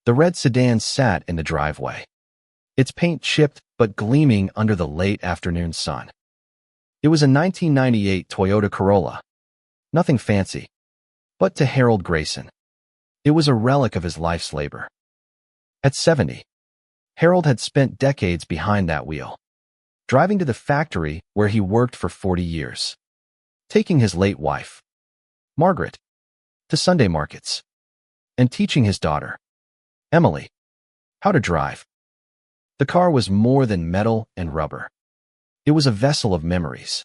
The red sedan sat in the driveway, its paint chipped but gleaming under the late afternoon sun. It was a 1998 Toyota Corolla. Nothing fancy, but to Harold Grayson, it was a relic of his life's labor. At 70, Harold had spent decades behind that wheel, driving to the factory where he worked for 40 years, taking his late wife, Margaret, to Sunday markets, and teaching his daughter, Emily, how to drive. The car was more than metal and rubber. It was a vessel of memories,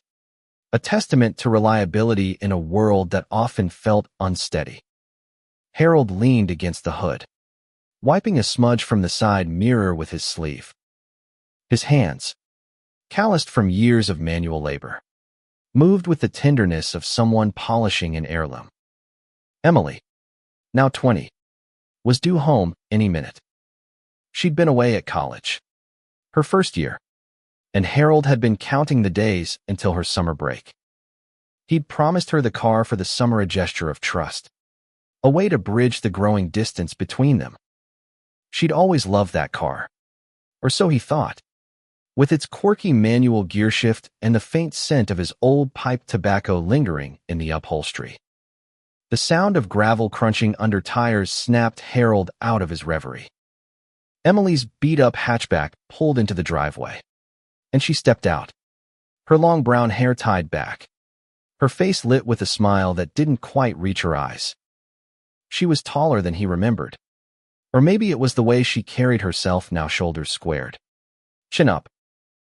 a testament to reliability in a world that often felt unsteady. Harold leaned against the hood, wiping a smudge from the side mirror with his sleeve. His hands, calloused from years of manual labor, moved with the tenderness of someone polishing an heirloom. Emily, now 20, was due home any minute. She'd been away at college, her first year, and Harold had been counting the days until her summer break. He'd promised her the car for the summer, a gesture of trust, a way to bridge the growing distance between them. She'd always loved that car, or so he thought, with its quirky manual gearshift and the faint scent of his old pipe tobacco lingering in the upholstery. The sound of gravel crunching under tires snapped Harold out of his reverie. Emily's beat-up hatchback pulled into the driveway, and she stepped out, her long brown hair tied back, her face lit with a smile that didn't quite reach her eyes. She was taller than he remembered, or maybe it was the way she carried herself, now shoulders squared, chin up,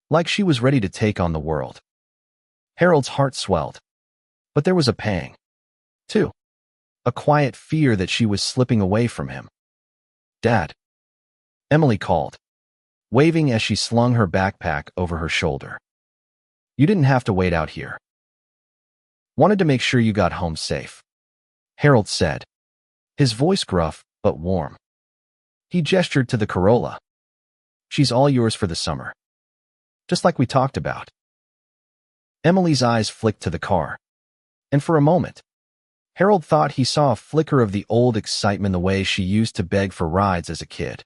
like she was ready to take on the world. Harold's heart swelled, but there was a pang, too, a quiet fear that she was slipping away from him. "Dad," Emily called, waving as she slung her backpack over her shoulder. "You didn't have to wait out here. Wanted to make sure you got home safe," Harold said, his voice gruff but warm. He gestured to the Corolla. "She's all yours for the summer, just like we talked about." Emily's eyes flicked to the car, and for a moment, Harold thought he saw a flicker of the old excitement, the way she used to beg for rides as a kid,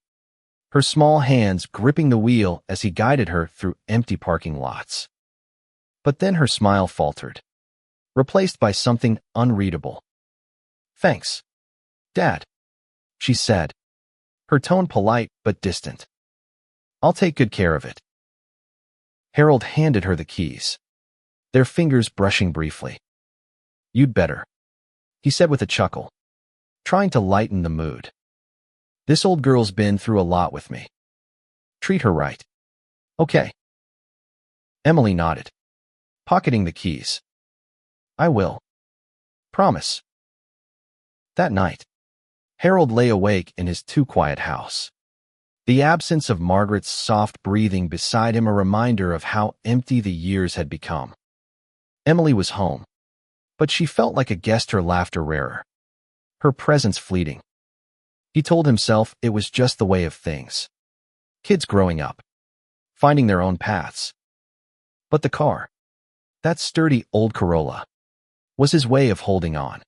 her small hands gripping the wheel as he guided her through empty parking lots. But then her smile faltered, replaced by something unreadable. "Thanks, Dad," she said, her tone polite but distant. "I'll take good care of it." Harold handed her the keys, their fingers brushing briefly. "You'd better," he said with a chuckle, trying to lighten the mood. "This old girl's been through a lot with me. Treat her right. Okay." Emily nodded, pocketing the keys. "I will. Promise." That night, Harold lay awake in his too-quiet house, the absence of Margaret's soft breathing beside him a reminder of how empty the years had become. Emily was home, but she felt like a guest, her laughter rarer, her presence fleeting. He told himself it was just the way of things. Kids growing up, finding their own paths. But the car, that sturdy old Corolla, was his way of holding on,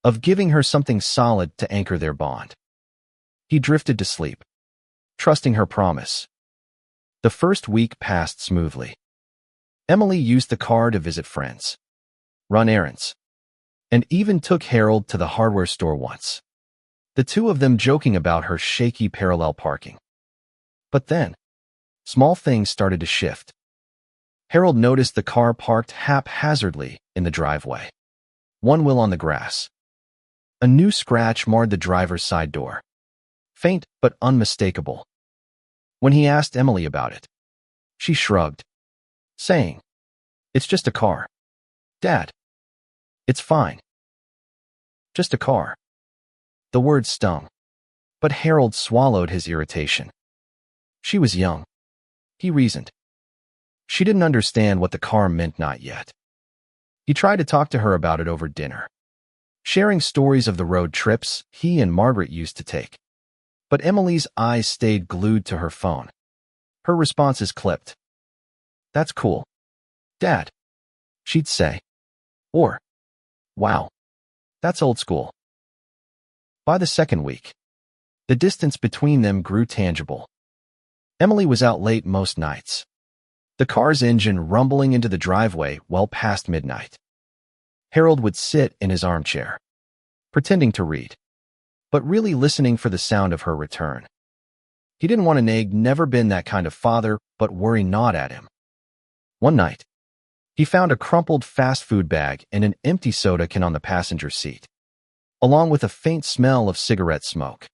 of giving her something solid to anchor their bond. He drifted to sleep, trusting her promise. The first week passed smoothly. Emily used the car to visit friends, run errands, and even took Harold to the hardware store once, the two of them joking about her shaky parallel parking. But then, small things started to shift. Harold noticed the car parked haphazardly in the driveway, one wheel on the grass. A new scratch marred the driver's side door, faint but unmistakable. When he asked Emily about it, she shrugged, saying, "It's just a car, Dad. It's fine. Just a car." The word stung, but Harold swallowed his irritation. She was young, he reasoned. She didn't understand what the car meant, not yet. He tried to talk to her about it over dinner, sharing stories of the road trips he and Margaret used to take. But Emily's eyes stayed glued to her phone. Her responses clipped. "That's cool, Dad," she'd say. Or, "Wow, that's old school." By the second week, The distance between them grew tangible. Emily was out late most nights, the car's engine rumbling into the driveway well past midnight. Harold would sit in his armchair, pretending to read, but really listening for the sound of her return. He didn't want to nag, never been that kind of father, but worry gnawed at him. One night, he found a crumpled fast food bag and an empty soda can on the passenger seat, along with a faint smell of cigarette smoke.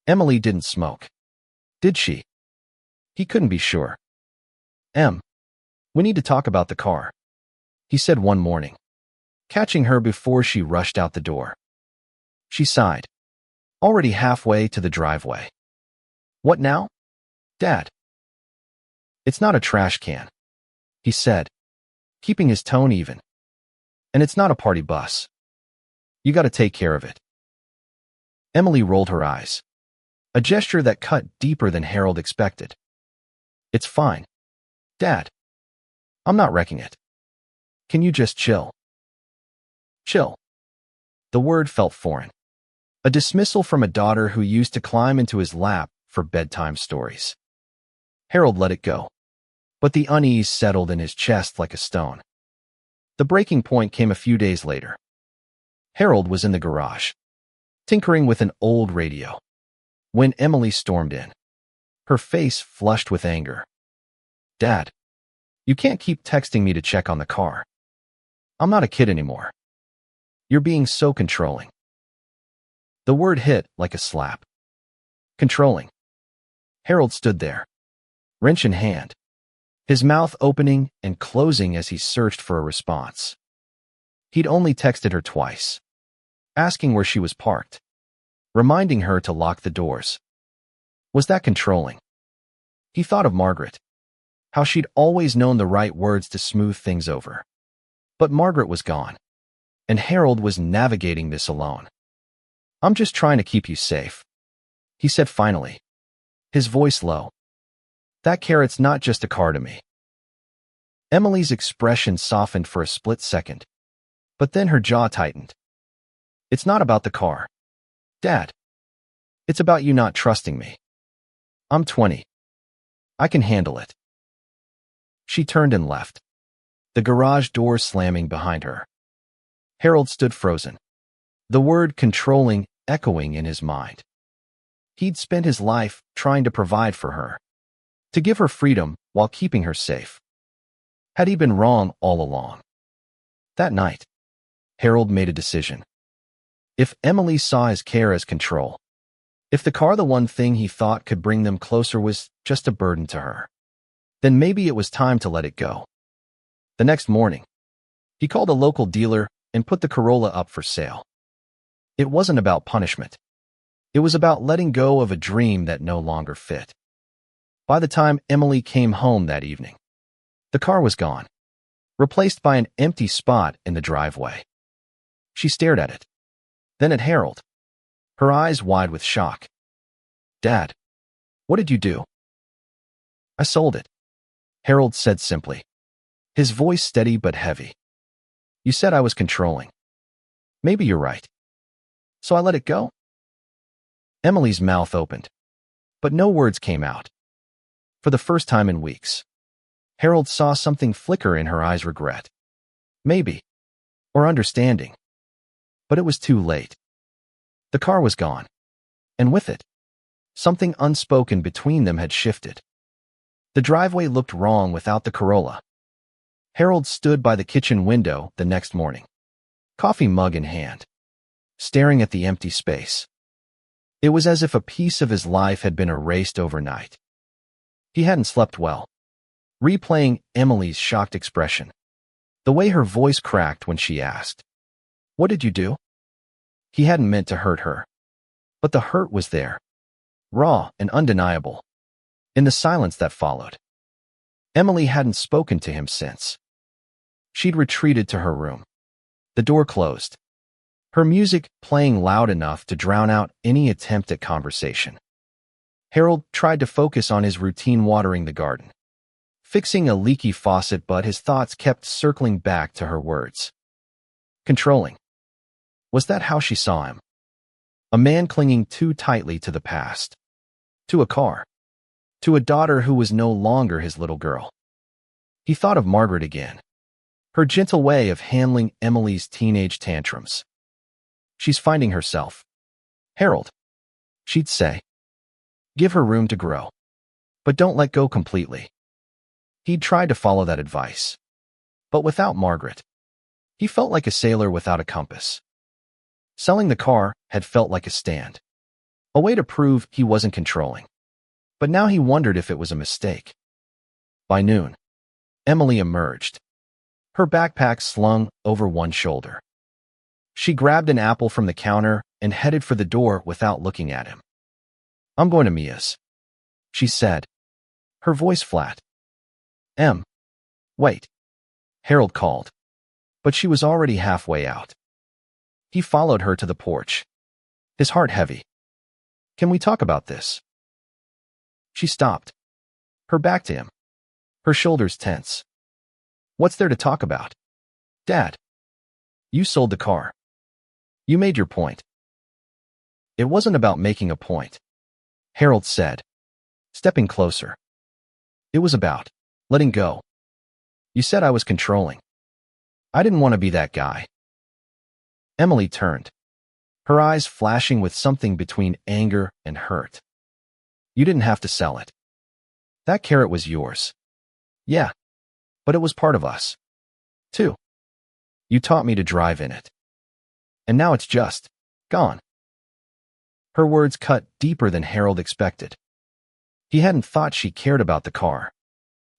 Emily didn't smoke, did she? He couldn't be sure. We need to talk about the car," he said one morning, catching her before she rushed out the door. She sighed, already halfway to the driveway. "What now, Dad?" "It's not a trash can," he said, keeping his tone even. "And it's not a party bus. You gotta take care of it." Emily rolled her eyes, a gesture that cut deeper than Harold expected. "It's fine, Dad. I'm not wrecking it. Can you just chill?" Chill. The word felt foreign. A dismissal from a daughter who used to climb into his lap for bedtime stories. Harold let it go, but the unease settled in his chest like a stone. The breaking point came a few days later. Harold was in the garage, tinkering with an old radio, when Emily stormed in, her face flushed with anger. "Dad, you can't keep texting me to check on the car. I'm not a kid anymore. You're being so controlling." The word hit like a slap. Controlling. Harold stood there, wrench in hand, his mouth opening and closing as he searched for a response. He'd only texted her twice, asking where she was parked, reminding her to lock the doors. Was that controlling? He thought of Margaret, how she'd always known the right words to smooth things over. But Margaret was gone, and Harold was navigating this alone. "I'm just trying to keep you safe," he said finally, his voice low. "That carrot's not just a car to me." Emily's expression softened for a split second, but then her jaw tightened. "It's not about the car, Dad. It's about you not trusting me. I'm 20. I can handle it." She turned and left, the garage door slamming behind her. Harold stood frozen, the word controlling echoing in his mind. He'd spent his life trying to provide for her, to give her freedom while keeping her safe. Had he been wrong all along? That night, Harold made a decision. If Emily saw his care as control, if the car, the one thing he thought could bring them closer, was just a burden to her, then maybe it was time to let it go. The next morning, he called a local dealer and put the Corolla up for sale. It wasn't about punishment. It was about letting go of a dream that no longer fit. By the time Emily came home that evening, the car was gone, replaced by an empty spot in the driveway. She stared at it, then at Harold, her eyes wide with shock. "Dad, what did you do?" "I sold it," Harold said simply, his voice steady but heavy. "You said I was controlling. Maybe you're right. So I let it go?" Emily's mouth opened, but no words came out. For the first time in weeks, Harold saw something flicker in her eyes: regret. Maybe. Or understanding. But it was too late. The car was gone. And with it, something unspoken between them had shifted. The driveway looked wrong without the Corolla. Harold stood by the kitchen window the next morning, coffee mug in hand, staring at the empty space. It was as if a piece of his life had been erased overnight. He hadn't slept well, replaying Emily's shocked expression, the way her voice cracked when she asked, "What did you do?" He hadn't meant to hurt her, but the hurt was there, raw and undeniable, in the silence that followed. Emily hadn't spoken to him since. She'd retreated to her room, the door closed, her music playing loud enough to drown out any attempt at conversation. Harold tried to focus on his routine: watering the garden, fixing a leaky faucet, but his thoughts kept circling back to her words. Controlling. Was that how she saw him? A man clinging too tightly to the past. To a car. To a daughter who was no longer his little girl. He thought of Margaret again. Her gentle way of handling Emily's teenage tantrums. She's finding herself. Harold, she'd say. Give her room to grow. But don't let go completely. He'd tried to follow that advice. But without Margaret, he felt like a sailor without a compass. Selling the car had felt like a stand. A way to prove he wasn't controlling. But now he wondered if it was a mistake. By noon, Emily emerged. Her backpack slung over one shoulder. She grabbed an apple from the counter and headed for the door without looking at him. I'm going to Mia's, she said, her voice flat. Wait, Harold called, but she was already halfway out. He followed her to the porch, his heart heavy. Can we talk about this? She stopped, her back to him, her shoulders tense. What's there to talk about? Dad, you sold the car. You made your point. It wasn't about making a point, Harold said, stepping closer. It was about letting go. You said I was controlling. I didn't want to be that guy. Emily turned, her eyes flashing with something between anger and hurt. You didn't have to sell it. That carrot was yours. Yeah, but it was part of us, too. You taught me to drive in it. And now it's just gone. Her words cut deeper than Harold expected. He hadn't thought she cared about the car.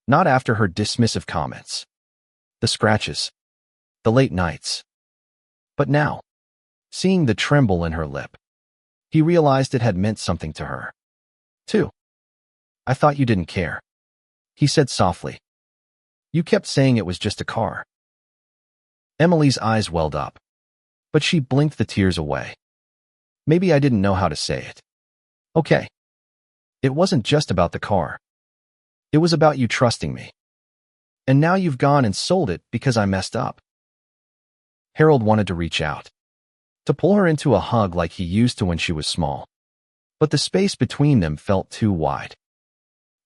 Not after her dismissive comments. The scratches. The late nights. But now, seeing the tremble in her lip, he realized it had meant something to her, too. I thought you didn't care, he said softly. You kept saying it was just a car. Emily's eyes welled up, but she blinked the tears away. Maybe I didn't know how to say it. Okay. It wasn't just about the car. It was about you trusting me. And now you've gone and sold it because I messed up. Harold wanted to reach out, to pull her into a hug like he used to when she was small. But the space between them felt too wide.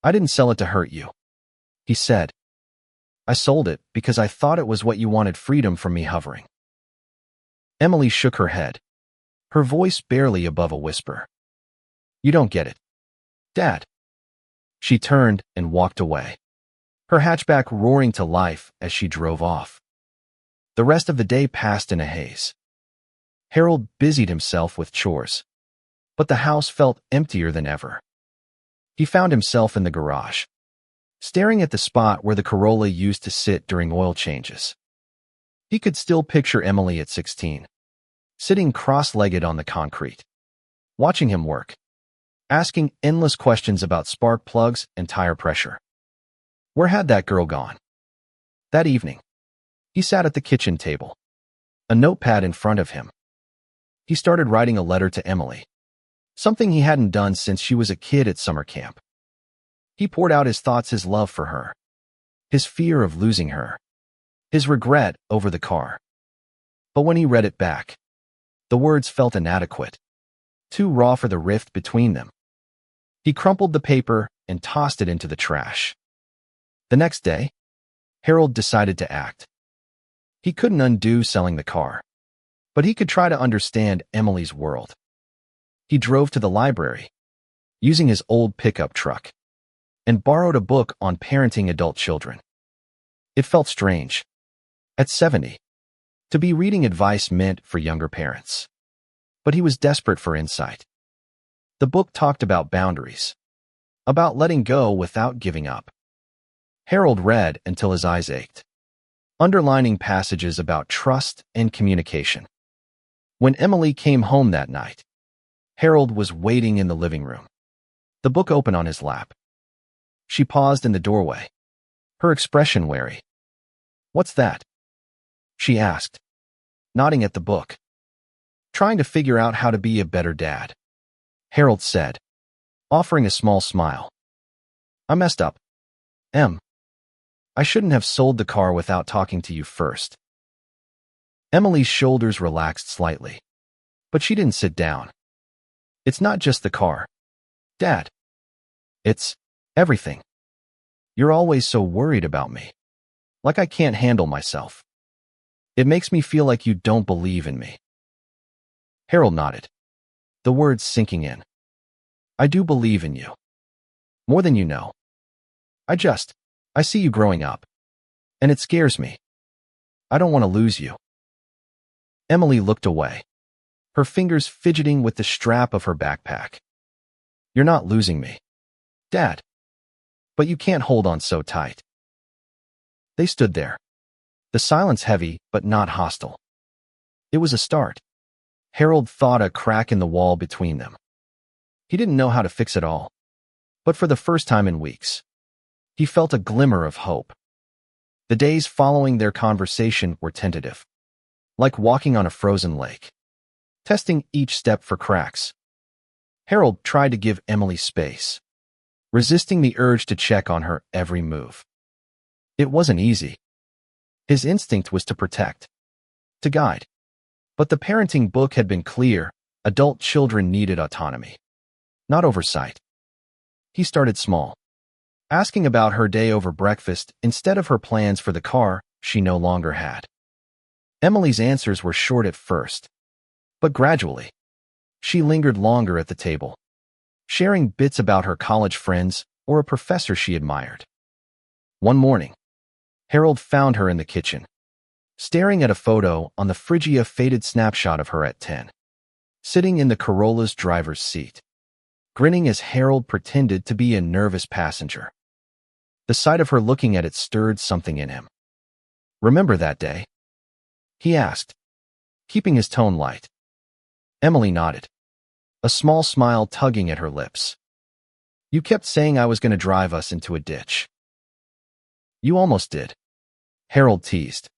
I didn't sell it to hurt you, he said. I sold it because I thought it was what you wanted, freedom from me hovering. Emily shook her head, her voice barely above a whisper. You don't get it, Dad. She turned and walked away, her hatchback roaring to life as she drove off. The rest of the day passed in a haze. Harold busied himself with chores, but the house felt emptier than ever. He found himself in the garage, staring at the spot where the Corolla used to sit during oil changes. He could still picture Emily at 16, sitting cross-legged on the concrete, watching him work, asking endless questions about spark plugs and tire pressure. Where had that girl gone? That evening, he sat at the kitchen table, a notepad in front of him. He started writing a letter to Emily, something he hadn't done since she was a kid at summer camp. He poured out his thoughts, his love for her, his fear of losing her, his regret over the car. But when he read it back, the words felt inadequate, too raw for the rift between them. He crumpled the paper and tossed it into the trash. The next day, Harold decided to act. He couldn't undo selling the car, but he could try to understand Emily's world. He drove to the library, using his old pickup truck, and borrowed a book on parenting adult children. It felt strange, at 70, to be reading advice meant for younger parents. But he was desperate for insight. The book talked about boundaries, about letting go without giving up. Harold read until his eyes ached, underlining passages about trust and communication. When Emily came home that night, Harold was waiting in the living room, the book open on his lap. She paused in the doorway, her expression wary. What's that? She asked, nodding at the book. Trying to figure out how to be a better dad, Harold said, offering a small smile. I messed up, Em. I shouldn't have sold the car without talking to you first. Emily's shoulders relaxed slightly, but she didn't sit down. It's not just the car, Dad. It's everything. You're always so worried about me. Like I can't handle myself. It makes me feel like you don't believe in me. Harold nodded, the words sinking in. I do believe in you. More than you know. I see you growing up. And it scares me. I don't want to lose you. Emily looked away, her fingers fidgeting with the strap of her backpack. You're not losing me, Dad. But you can't hold on so tight. They stood there, the silence heavy but not hostile. It was a start. Harold thought a crack in the wall between them. He didn't know how to fix it all, but for the first time in weeks, he felt a glimmer of hope. The days following their conversation were tentative, like walking on a frozen lake, testing each step for cracks. Harold tried to give Emily space, resisting the urge to check on her every move. It wasn't easy. His instinct was to protect, to guide. But the parenting book had been clear: adult children needed autonomy, not oversight. He started small, asking about her day over breakfast instead of her plans for the car she no longer had. Emily's answers were short at first, but gradually, she lingered longer at the table, sharing bits about her college friends or a professor she admired. One morning, Harold found her in the kitchen, staring at a photo on the Phrygia faded snapshot of her at 10, sitting in the Corolla's driver's seat, grinning as Harold pretended to be a nervous passenger. The sight of her looking at it stirred something in him. Remember that day? He asked, keeping his tone light. Emily nodded, a small smile tugging at her lips. You kept saying I was going to drive us into a ditch. You almost did, Harold teased.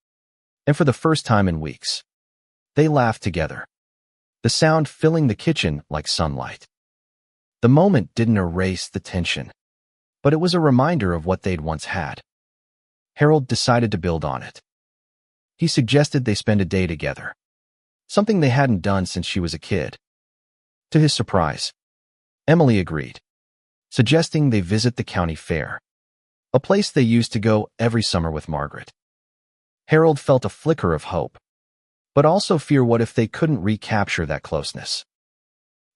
And for the first time in weeks, they laughed together, the sound filling the kitchen like sunlight. The moment didn't erase the tension, but it was a reminder of what they'd once had. Harold decided to build on it. He suggested they spend a day together, something they hadn't done since she was a kid. To his surprise, Emily agreed, suggesting they visit the county fair, a place they used to go every summer with Margaret. Harold felt a flicker of hope, but also fear. What if they couldn't recapture that closeness?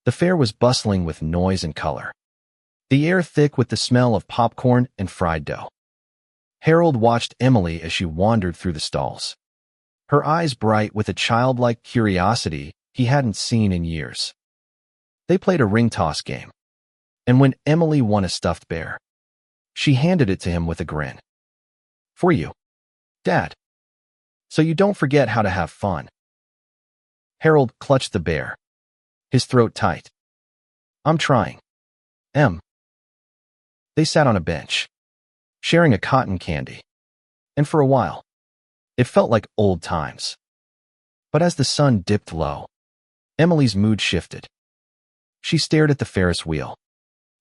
The fair was bustling with noise and color, the air thick with the smell of popcorn and fried dough. Harold watched Emily as she wandered through the stalls, her eyes bright with a childlike curiosity he hadn't seen in years. They played a ring toss game, and when Emily won a stuffed bear, she handed it to him with a grin. For you, Dad. So you don't forget how to have fun. Harold clutched the bear, his throat tight. I'm trying. Em. They sat on a bench, sharing a cotton candy, and for a while, it felt like old times. But as the sun dipped low, Emily's mood shifted. She stared at the Ferris wheel,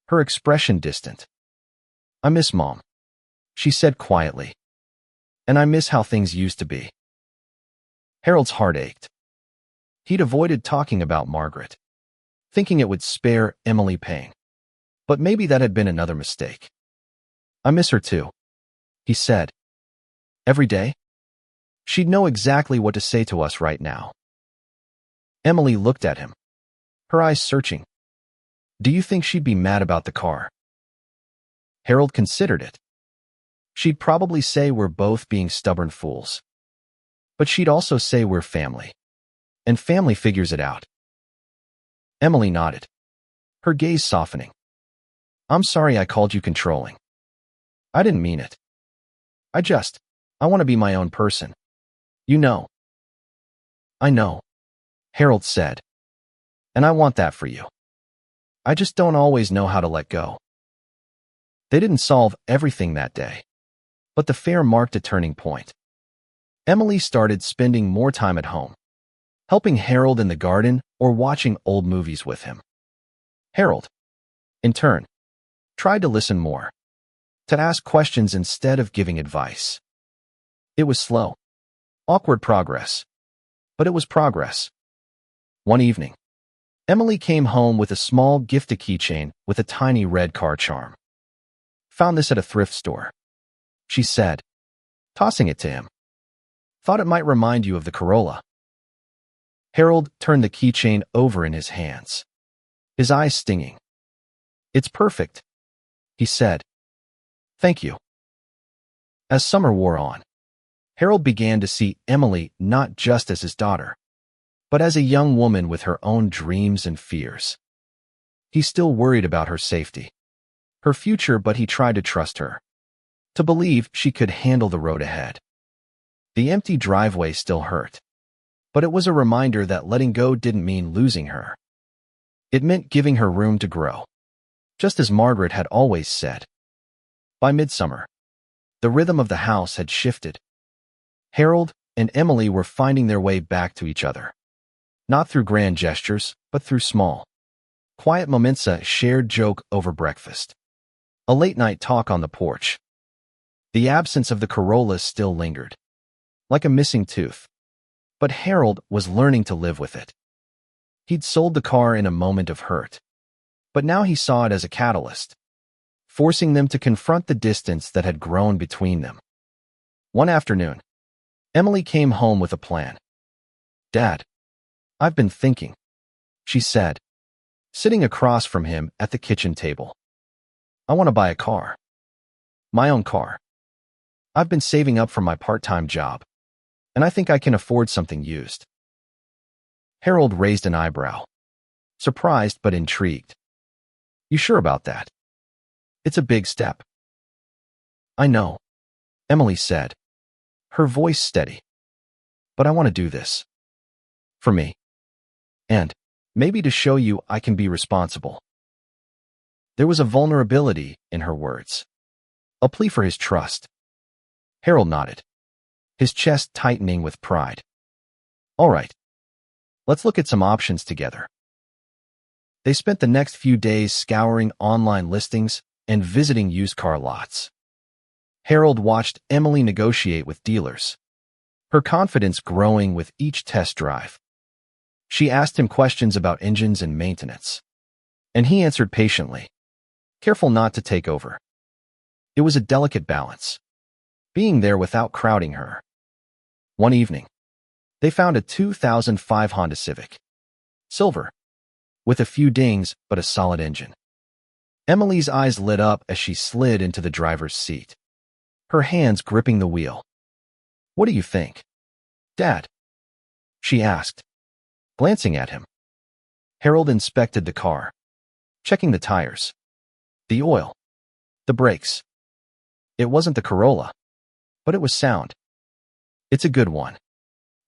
her expression distant. I miss Mom, she said quietly. And I miss how things used to be. Harold's heart ached. He'd avoided talking about Margaret, thinking it would spare Emily pain. But maybe that had been another mistake. I miss her too, he said. Every day? She'd know exactly what to say to us right now. Emily looked at him, her eyes searching. Do you think she'd be mad about the car? Harold considered it. She'd probably say we're both being stubborn fools. But she'd also say we're family. And family figures it out. Emily nodded, her gaze softening. I'm sorry I called you controlling. I didn't mean it. I want to be my own person. You know. I know, Harold said. And I want that for you. I just don't always know how to let go. They didn't solve everything that day, but the fair marked a turning point. Emily started spending more time at home, helping Harold in the garden or watching old movies with him. Harold, in turn, tried to listen more, to ask questions instead of giving advice. It was slow, awkward progress, but it was progress. One evening, Emily came home with a small gifted keychain with a tiny red car charm. Found this at a thrift store, she said, tossing it to him. Thought it might remind you of the Corolla. Harold turned the keychain over in his hands, his eyes stinging. It's perfect, he said. Thank you. As summer wore on, Harold began to see Emily not just as his daughter, but as a young woman with her own dreams and fears. He still worried about her safety, her future, but he tried to trust her, to believe she could handle the road ahead. The empty driveway still hurt, but it was a reminder that letting go didn't mean losing her. It meant giving her room to grow, just as Margaret had always said. By midsummer, the rhythm of the house had shifted. Harold and Emily were finding their way back to each other, not through grand gestures, but through small, quiet moments, a shared joke over breakfast, a late-night talk on the porch. The absence of the Corolla still lingered, like a missing tooth, but Harold was learning to live with it. He'd sold the car in a moment of hurt, but now he saw it as a catalyst, forcing them to confront the distance that had grown between them. One afternoon, Emily came home with a plan. Dad, I've been thinking, she said, sitting across from him at the kitchen table. I want to buy a car. My own car. I've been saving up for my part-time job, and I think I can afford something used. Harold raised an eyebrow, surprised but intrigued. You sure about that? It's a big step. I know, Emily said, her voice steady. But I want to do this. For me. And maybe to show you I can be responsible. There was a vulnerability in her words, a plea for his trust. Harold nodded, his chest tightening with pride. All right. Let's look at some options together. They spent the next few days scouring online listings and visiting used car lots. Harold watched Emily negotiate with dealers, her confidence growing with each test drive. She asked him questions about engines and maintenance, and he answered patiently, careful not to take over. It was a delicate balance, being there without crowding her. One evening, they found a 2005 Honda Civic, silver, with a few dings but a solid engine. Emily's eyes lit up as she slid into the driver's seat, her hands gripping the wheel. What do you think, Dad? She asked, glancing at him. Harold inspected the car, checking the tires, the oil, the brakes. It wasn't the Corolla, but it was sound. It's a good one,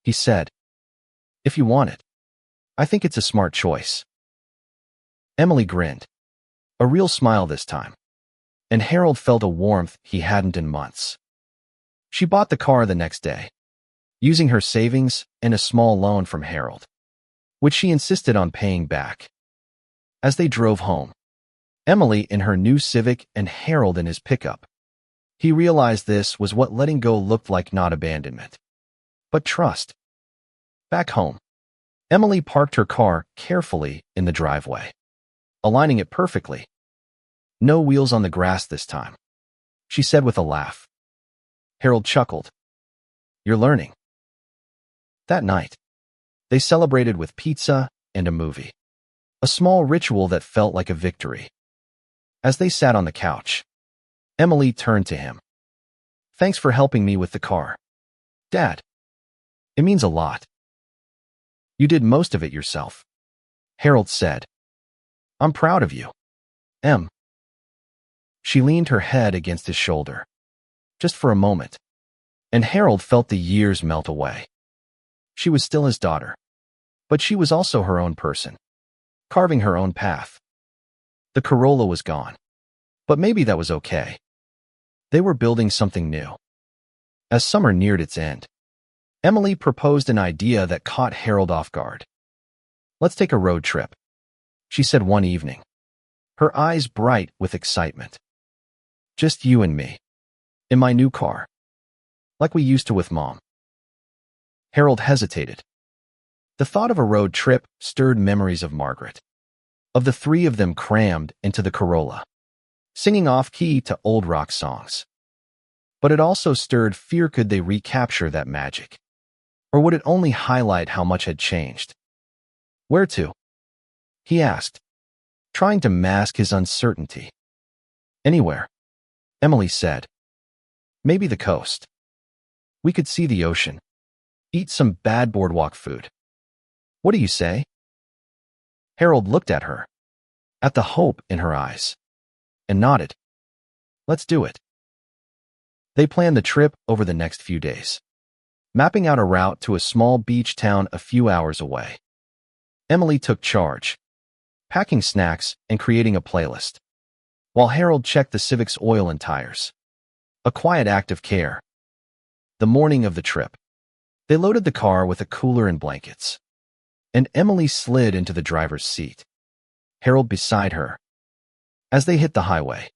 he said. If you want it, I think it's a smart choice. Emily grinned, a real smile this time, and Harold felt a warmth he hadn't in months. She bought the car the next day, using her savings and a small loan from Harold, which she insisted on paying back. As they drove home, Emily in her new Civic and Harold in his pickup, he realized this was what letting go looked like, not abandonment, but trust. Back home, Emily parked her car carefully in the driveway, aligning it perfectly. No wheels on the grass this time, she said with a laugh. Harold chuckled. You're learning. That night, they celebrated with pizza and a movie, a small ritual that felt like a victory. As they sat on the couch, Emily turned to him. Thanks for helping me with the car, Dad. It means a lot. You did most of it yourself, Harold said. I'm proud of you, Em. She leaned her head against his shoulder, just for a moment, and Harold felt the years melt away. She was still his daughter, but she was also her own person, carving her own path. The Corolla was gone, but maybe that was okay. They were building something new. As summer neared its end, Emily proposed an idea that caught Harold off guard. Let's take a road trip, she said one evening, her eyes bright with excitement. Just you and me, in my new car, like we used to with Mom. Harold hesitated. The thought of a road trip stirred memories of Margaret, of the three of them crammed into the Corolla, singing off-key to old rock songs. But it also stirred fear: could they recapture that magic? Or would it only highlight how much had changed? Where to? He asked, trying to mask his uncertainty. Anywhere, Emily said. Maybe the coast. We could see the ocean. Eat some bad boardwalk food. What do you say? Harold looked at her, at the hope in her eyes, and nodded. Let's do it. They planned the trip over the next few days, mapping out a route to a small beach town a few hours away. Emily took charge, packing snacks and creating a playlist, while Harold checked the Civic's oil and tires. A quiet act of care. The morning of the trip, they loaded the car with a cooler and blankets, and Emily slid into the driver's seat, Harold beside her. As they hit the highway,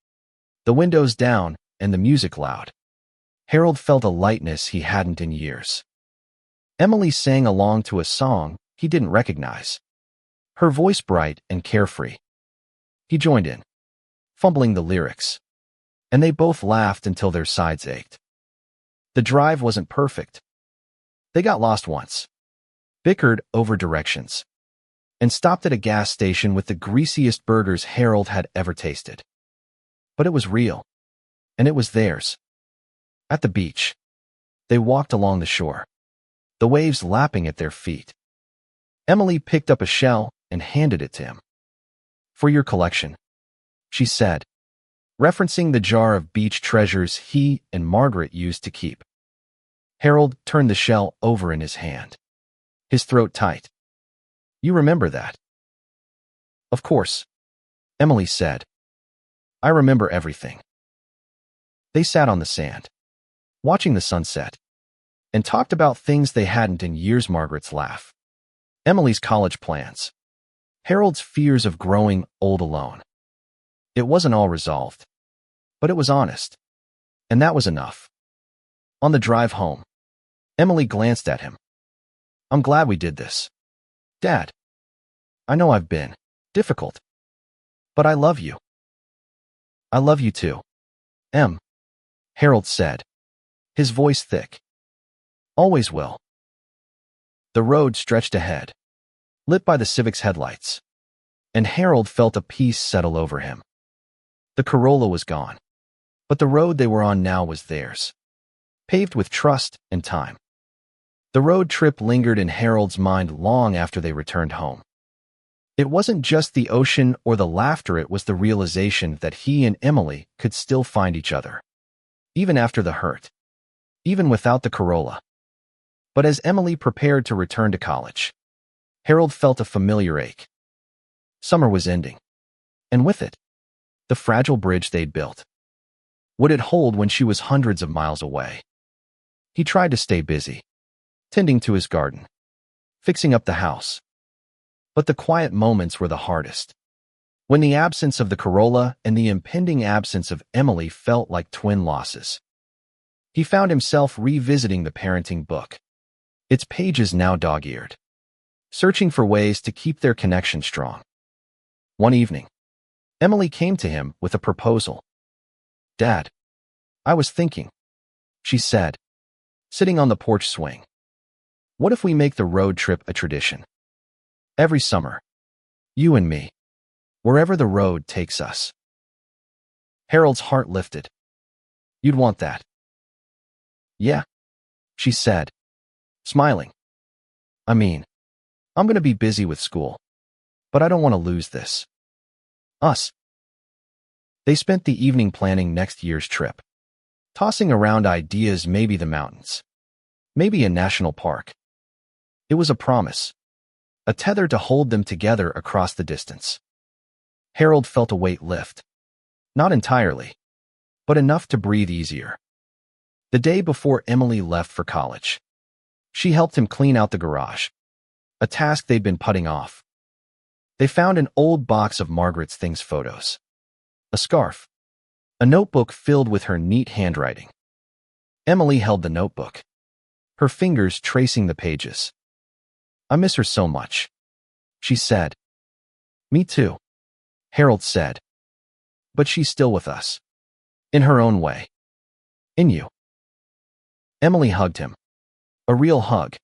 the windows down and the music loud, Harold felt a lightness he hadn't in years. Emily sang along to a song he didn't recognize, her voice bright and carefree. He joined in, fumbling the lyrics, and they both laughed until their sides ached. The drive wasn't perfect. They got lost once, bickered over directions, and stopped at a gas station with the greasiest burgers Harold had ever tasted. But it was real, and it was theirs. At the beach, they walked along the shore, the waves lapping at their feet. Emily picked up a shell and handed it to him. For your collection, she said, referencing the jar of beach treasures he and Margaret used to keep. Harold turned the shell over in his hand, his throat tight. You remember that? Of course, Emily said. I remember everything. They sat on the sand, watching the sunset, and talked about things they hadn't in years. Margaret's laugh, Emily's college plans, Harold's fears of growing old alone. It wasn't all resolved, but it was honest, and that was enough. On the drive home, Emily glanced at him. I'm glad we did this, Dad. I know I've been difficult, but I love you. I love you too, Em, Harold said, his voice thick. Always will. The road stretched ahead, lit by the Civic's headlights, and Harold felt a peace settle over him. The Corolla was gone, but the road they were on now was theirs, paved with trust and time. The road trip lingered in Harold's mind long after they returned home. It wasn't just the ocean or the laughter, it was the realization that he and Emily could still find each other, even after the hurt, even without the Corolla. But as Emily prepared to return to college, Harold felt a familiar ache. Summer was ending, and with it, the fragile bridge they'd built. Would it hold when she was hundreds of miles away? He tried to stay busy, tending to his garden, fixing up the house. But the quiet moments were the hardest, when the absence of the Corolla and the impending absence of Emily felt like twin losses. He found himself revisiting the parenting book, its pages now dog-eared, searching for ways to keep their connection strong. One evening, Emily came to him with a proposal. Dad, I was thinking, she said, sitting on the porch swing. What if we make the road trip a tradition? Every summer, you and me, wherever the road takes us. Harold's heart lifted. You'd want that? Yeah, she said, smiling. I mean, I'm going to be busy with school, but I don't want to lose this. Us. They spent the evening planning next year's trip, tossing around ideas: maybe the mountains, maybe a national park. It was a promise, a tether to hold them together across the distance. Harold felt a weight lift. Not entirely, but enough to breathe easier. The day before Emily left for college, she helped him clean out the garage, a task they'd been putting off. They found an old box of Margaret's things: photos, a scarf, a notebook filled with her neat handwriting. Emily held the notebook, her fingers tracing the pages. I miss her so much, she said. Me too, Harold said. But she's still with us. In her own way. In you. Emily hugged him. A real hug.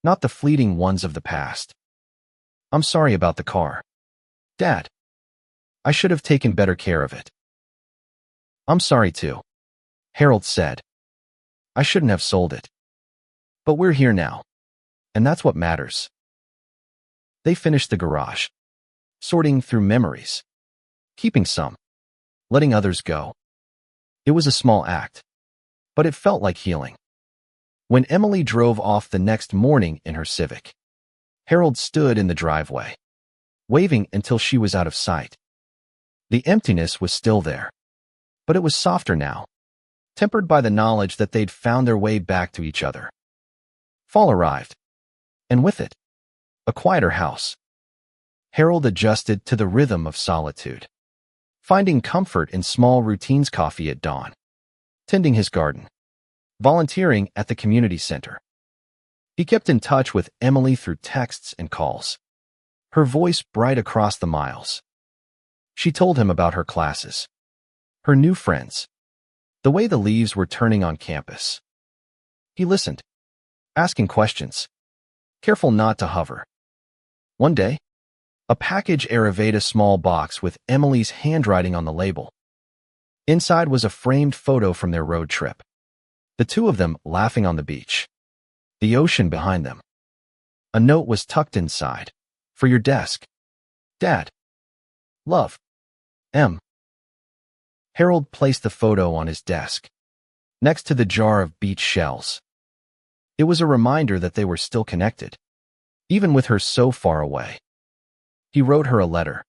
Not the fleeting ones of the past. I'm sorry about the car. Dad. I should have taken better care of it. I'm sorry too, Harold said. I shouldn't have sold it. But we're here now. And that's what matters. They finished the garage, sorting through memories, keeping some, letting others go. It was a small act, but it felt like healing. When Emily drove off the next morning in her Civic, Harold stood in the driveway, waving until she was out of sight. The emptiness was still there, but it was softer now, tempered by the knowledge that they'd found their way back to each other. Fall arrived, and with it, a quieter house. Harold adjusted to the rhythm of solitude, finding comfort in small routines: coffee at dawn, tending his garden, volunteering at the community center. He kept in touch with Emily through texts and calls, her voice bright across the miles. She told him about her classes, her new friends, the way the leaves were turning on campus. He listened, asking questions, careful not to hover. One day, a package arrived, a small box with Emily's handwriting on the label. Inside was a framed photo from their road trip. The two of them laughing on the beach, the ocean behind them. A note was tucked inside. For your desk. Dad. Love. M. Harold placed the photo on his desk, next to the jar of beach shells. It was a reminder that they were still connected, even with her so far away. He wrote her a letter,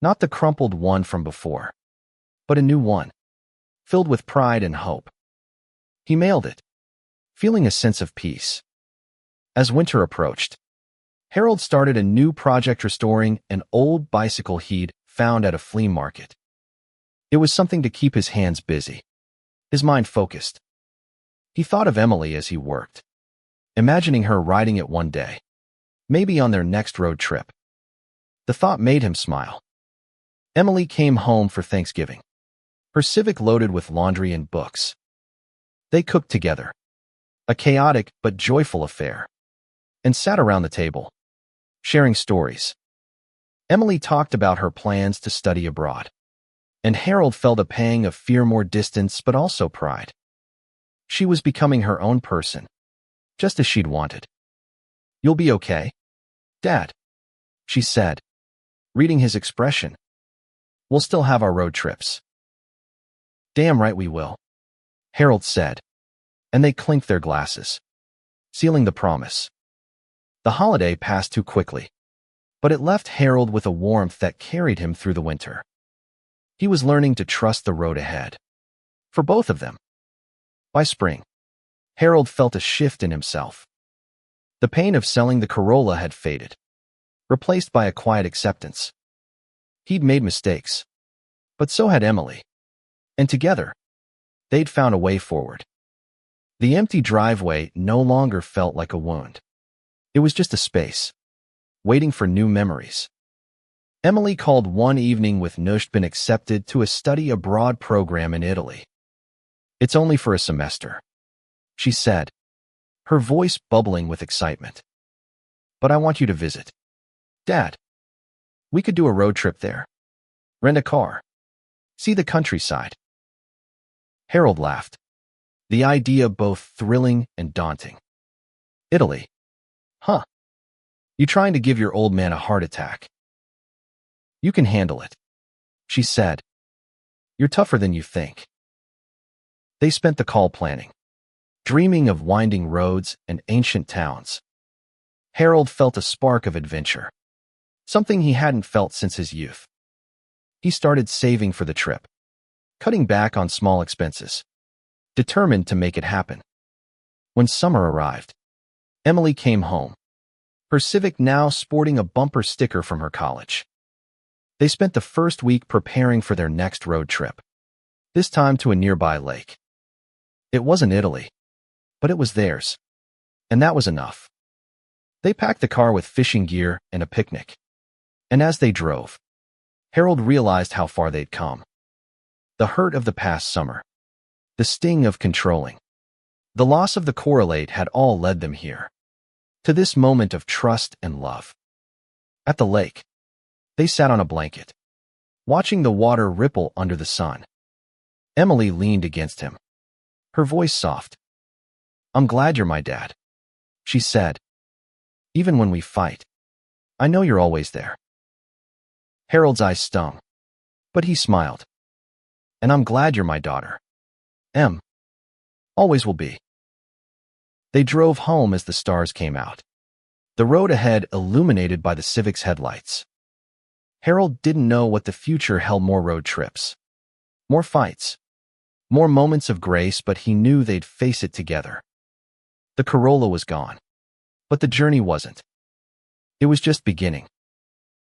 not the crumpled one from before, but a new one, filled with pride and hope. He mailed it, feeling a sense of peace. As winter approached, Harold started a new project, restoring an old bicycle he'd found at a flea market. It was something to keep his hands busy, his mind focused. He thought of Emily as he worked, imagining her riding it one day, maybe on their next road trip. The thought made him smile. Emily came home for Thanksgiving, her Civic loaded with laundry and books. They cooked together, a chaotic but joyful affair, and sat around the table, sharing stories. Emily talked about her plans to study abroad, and Harold felt a pang of fear, more distance, but also pride. She was becoming her own person, just as she'd wanted. You'll be okay, Dad, she said, reading his expression. We'll still have our road trips. Damn right we will, Harold said, and they clinked their glasses, sealing the promise. The holiday passed too quickly, but it left Harold with a warmth that carried him through the winter. He was learning to trust the road ahead, for both of them. By spring, Harold felt a shift in himself. The pain of selling the Corolla had faded, replaced by a quiet acceptance. He'd made mistakes, but so had Emily, and together, they'd found a way forward. The empty driveway no longer felt like a wound. It was just a space, waiting for new memories. Emily called one evening with Nusht been accepted to a study abroad program in Italy. It's only for a semester, she said, her voice bubbling with excitement. But I want you to visit. Dad, we could do a road trip there. Rent a car. See the countryside. Harold laughed, the idea both thrilling and daunting. Italy. Huh. You trying to give your old man a heart attack? You can handle it, she said. You're tougher than you think. They spent the call planning, dreaming of winding roads and ancient towns. Harold felt a spark of adventure, something he hadn't felt since his youth. He started saving for the trip, cutting back on small expenses, determined to make it happen. When summer arrived, Emily came home, her Civic now sporting a bumper sticker from her college. They spent the first week preparing for their next road trip, this time to a nearby lake. It wasn't Italy, but it was theirs, and that was enough. They packed the car with fishing gear and a picnic. And as they drove, Harold realized how far they'd come. The hurt of the past summer, the sting of controlling, the loss of the correlate had all led them here, to this moment of trust and love. At the lake, they sat on a blanket, watching the water ripple under the sun. Emily leaned against him, her voice soft. "I'm glad you're my dad," she said. "Even when we fight, I know you're always there." Harold's eyes stung, but he smiled. "And I'm glad you're my daughter. Em. Always will be." They drove home as the stars came out, the road ahead illuminated by the Civic's headlights. Harold didn't know what the future held: more road trips, more fights, more moments of grace, but he knew they'd face it together. The Corolla was gone, but the journey wasn't. It was just beginning.